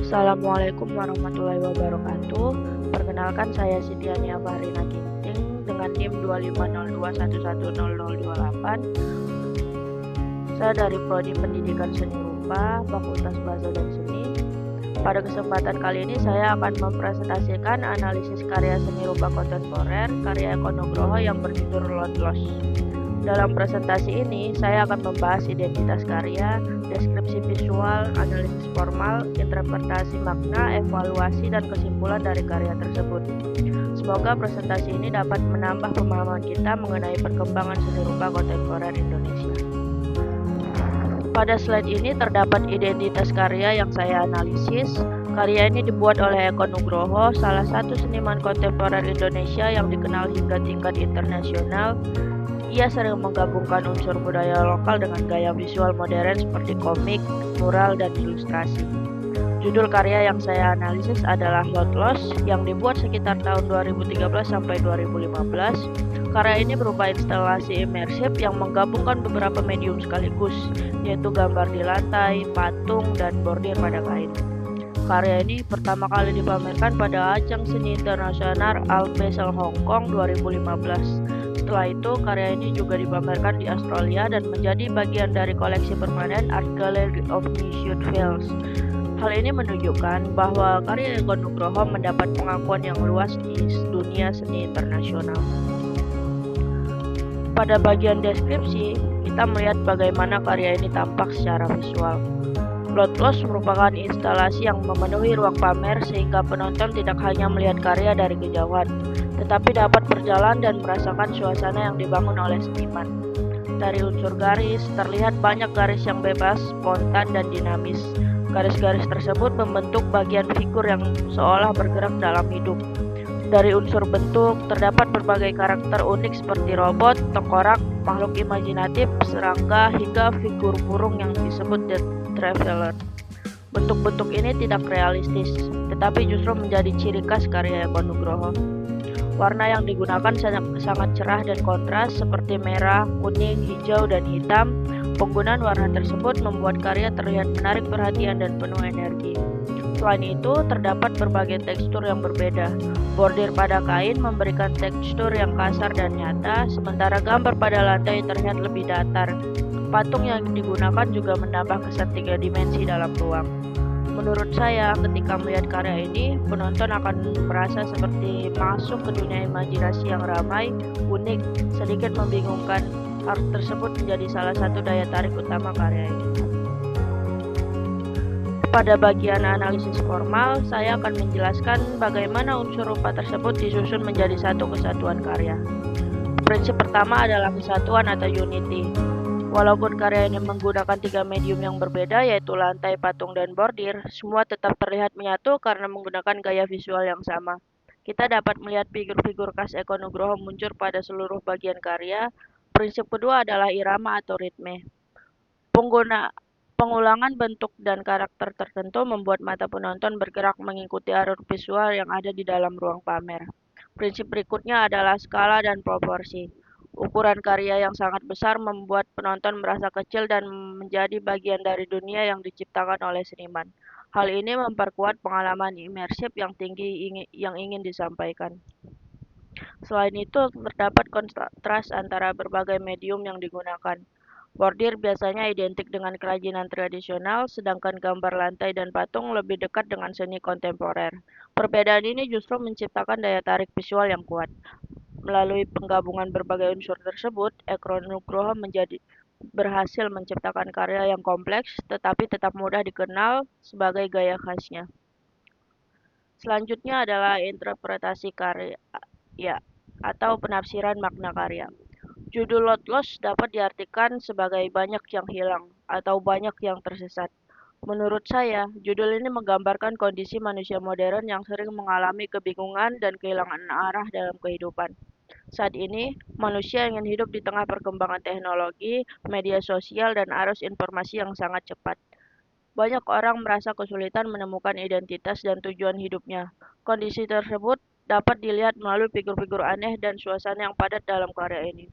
Assalamualaikum warahmatullahi wabarakatuh. Perkenalkan saya Sitiania Fahrina Ginting dengan NIM 250211028. Saya dari Prodi Pendidikan Seni Rupa, Fakultas Bahasa dan Seni. Pada kesempatan kali ini saya akan mempresentasikan analisis karya seni rupa kontemporer karya Eko Nugroho yang berjudul Lot Loss. Dalam presentasi ini, saya akan membahas identitas karya, deskripsi visual, analisis formal, interpretasi makna, evaluasi, dan kesimpulan dari karya tersebut. Semoga presentasi ini dapat menambah pemahaman kita mengenai perkembangan seni rupa kontemporer Indonesia. Pada slide ini terdapat identitas karya yang saya analisis. Karya ini dibuat oleh Eko Nugroho, salah satu seniman kontemporer Indonesia yang dikenal hingga tingkat internasional. Ia sering menggabungkan unsur budaya lokal dengan gaya visual modern seperti komik, mural, dan ilustrasi. Judul karya yang saya analisis adalah Lot Loss yang dibuat sekitar tahun 2013 sampai 2015. Karya ini berupa instalasi imersif yang menggabungkan beberapa medium sekaligus, yaitu gambar di lantai, patung, dan bordir pada kain. Karya ini pertama kali dipamerkan pada ajang seni internasional Art Basel Hong Kong 2015. Setelah itu, karya ini juga dipamerkan di Australia dan menjadi bagian dari koleksi permanen Art Gallery of New South Wales. Hal ini menunjukkan bahwa karya Eko Nugroho mendapat pengakuan yang luas di dunia seni internasional. Pada bagian deskripsi, kita melihat bagaimana karya ini tampak secara visual. Lot Loss merupakan instalasi yang memenuhi ruang pamer sehingga penonton tidak hanya melihat karya dari kejauhan, tetapi dapat berjalan dan merasakan suasana yang dibangun oleh seniman. Dari unsur garis, terlihat banyak garis yang bebas, spontan, dan dinamis. Garis-garis tersebut membentuk bagian figur yang seolah bergerak dalam hidup. Dari unsur bentuk, terdapat berbagai karakter unik seperti robot, tengkorak, makhluk imajinatif, serangga, hingga figur burung yang disebut The Traveler. Bentuk-bentuk ini tidak realistis, tetapi justru menjadi ciri khas karya Eko Nugroho. Warna yang digunakan sangat cerah dan kontras seperti merah, kuning, hijau, dan hitam. Penggunaan warna tersebut membuat karya terlihat menarik perhatian dan penuh energi. Selain itu, terdapat berbagai tekstur yang berbeda. Bordir pada kain memberikan tekstur yang kasar dan nyata, sementara gambar pada lantai terlihat lebih datar. Patung yang digunakan juga menambah kesan 3 dimensi dalam ruang. Menurut saya, ketika melihat karya ini, penonton akan merasa seperti masuk ke dunia imajinasi yang ramai, unik, sedikit membingungkan. Art tersebut menjadi salah satu daya tarik utama karya ini. Pada bagian analisis formal, saya akan menjelaskan bagaimana unsur rupa tersebut disusun menjadi satu kesatuan karya. Prinsip pertama adalah kesatuan atau unity. Walaupun karya ini menggunakan 3 medium yang berbeda yaitu lantai, patung, dan bordir, semua tetap terlihat menyatu karena menggunakan gaya visual yang sama. Kita dapat melihat figur-figur khas Eko Nugroho muncul pada seluruh bagian karya. Prinsip kedua adalah irama atau ritme. Pengulangan bentuk dan karakter tertentu membuat mata penonton bergerak mengikuti alur visual yang ada di dalam ruang pamer. Prinsip berikutnya adalah skala dan proporsi. Ukuran karya yang sangat besar membuat penonton merasa kecil dan menjadi bagian dari dunia yang diciptakan oleh seniman. Hal ini memperkuat pengalaman imersif yang tinggi yang ingin disampaikan. Selain itu, terdapat kontras antara berbagai medium yang digunakan. Bordir biasanya identik dengan kerajinan tradisional, sedangkan gambar lantai dan patung lebih dekat dengan seni kontemporer. Perbedaan ini justru menciptakan daya tarik visual yang kuat. Melalui penggabungan berbagai unsur tersebut, Eko Nugroho berhasil menciptakan karya yang kompleks, tetapi tetap mudah dikenal sebagai gaya khasnya. Selanjutnya adalah interpretasi karya atau penafsiran makna karya. Judul Lot Loss dapat diartikan sebagai banyak yang hilang atau banyak yang tersesat. Menurut saya, judul ini menggambarkan kondisi manusia modern yang sering mengalami kebingungan dan kehilangan arah dalam kehidupan. Saat ini, manusia ingin hidup di tengah perkembangan teknologi, media sosial, dan arus informasi yang sangat cepat. Banyak orang merasa kesulitan menemukan identitas dan tujuan hidupnya. Kondisi tersebut dapat dilihat melalui figur-figur aneh dan suasana yang padat dalam karya ini.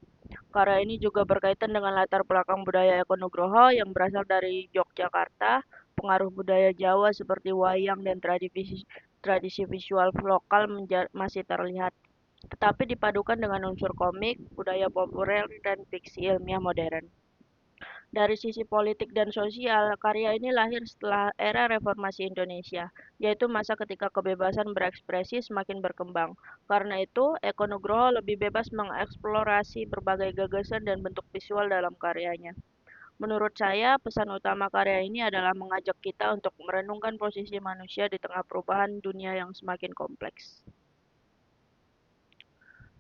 Karya ini juga berkaitan dengan latar belakang budaya Eko Nugroho yang berasal dari Yogyakarta. pengaruh budaya Jawa seperti wayang dan tradisi visual lokal masih terlihat, tetapi dipadukan dengan unsur komik, budaya populer, dan fiksi ilmiah modern. Dari sisi politik dan sosial, karya ini lahir setelah era reformasi Indonesia, yaitu masa ketika kebebasan berekspresi semakin berkembang. Karena itu, Eko Nugroho lebih bebas mengeksplorasi berbagai gagasan dan bentuk visual dalam karyanya. Menurut saya, pesan utama karya ini adalah mengajak kita untuk merenungkan posisi manusia di tengah perubahan dunia yang semakin kompleks.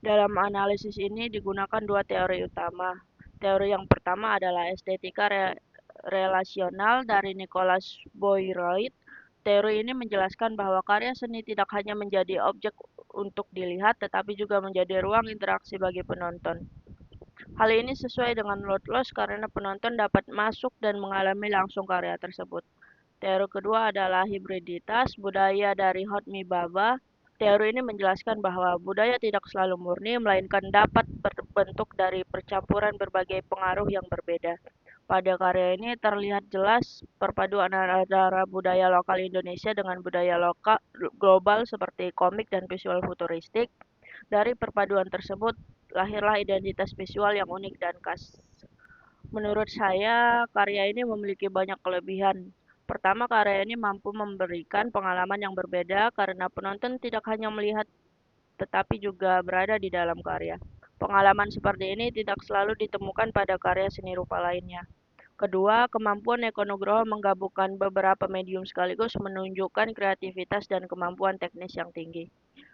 Dalam analisis ini digunakan dua teori utama. Teori yang pertama adalah estetika relasional dari Nicholas Boyreuth. Teori ini menjelaskan bahwa karya seni tidak hanya menjadi objek untuk dilihat, tetapi juga menjadi ruang interaksi bagi penonton. Hal ini sesuai dengan Lotless karena penonton dapat masuk dan mengalami langsung karya tersebut. Teori kedua adalah hibriditas budaya dari Hotmi Baba. Teori ini menjelaskan bahwa budaya tidak selalu murni, melainkan dapat berbentuk dari percampuran berbagai pengaruh yang berbeda. Pada karya ini terlihat jelas perpaduan antara budaya lokal Indonesia dengan budaya lokal global seperti komik dan visual futuristik. Dari perpaduan tersebut, lahirlah identitas visual yang unik dan khas. Menurut saya, karya ini memiliki banyak kelebihan. Pertama, karya ini mampu memberikan pengalaman yang berbeda karena penonton tidak hanya melihat tetapi juga berada di dalam karya. Pengalaman seperti ini tidak selalu ditemukan pada karya seni rupa lainnya. Kedua, kemampuan Eko Nugroho menggabungkan beberapa medium sekaligus menunjukkan kreativitas dan kemampuan teknis yang tinggi.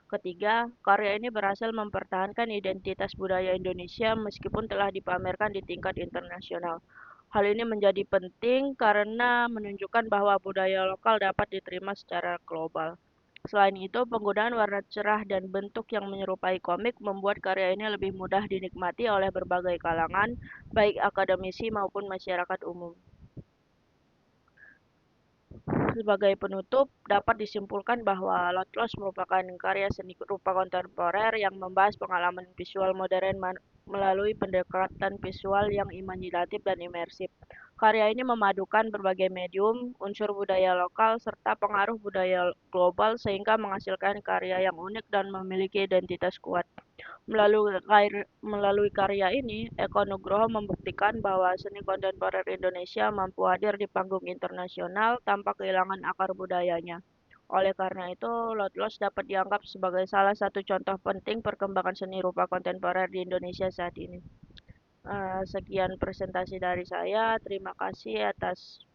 Ketiga, karya ini berhasil mempertahankan identitas budaya Indonesia meskipun telah dipamerkan di tingkat internasional. Hal ini menjadi penting karena menunjukkan bahwa budaya lokal dapat diterima secara global. Selain itu, penggunaan warna cerah dan bentuk yang menyerupai komik membuat karya ini lebih mudah dinikmati oleh berbagai kalangan, baik akademisi maupun masyarakat umum. Sebagai penutup, dapat disimpulkan bahwa Lotlos merupakan karya seni rupa kontemporer yang membahas pengalaman visual modern melalui pendekatan visual yang imajinatif dan imersif. Karya ini memadukan berbagai medium, unsur budaya lokal, serta pengaruh budaya global sehingga menghasilkan karya yang unik dan memiliki identitas kuat. Melalui karya ini, Eko Nugroho membuktikan bahwa seni kontemporer Indonesia mampu hadir di panggung internasional tanpa kehilangan akar budayanya. Oleh karena itu, Lotlos dapat dianggap sebagai salah satu contoh penting perkembangan seni rupa kontemporer di Indonesia saat ini. Sekian presentasi dari saya. Terima kasih atas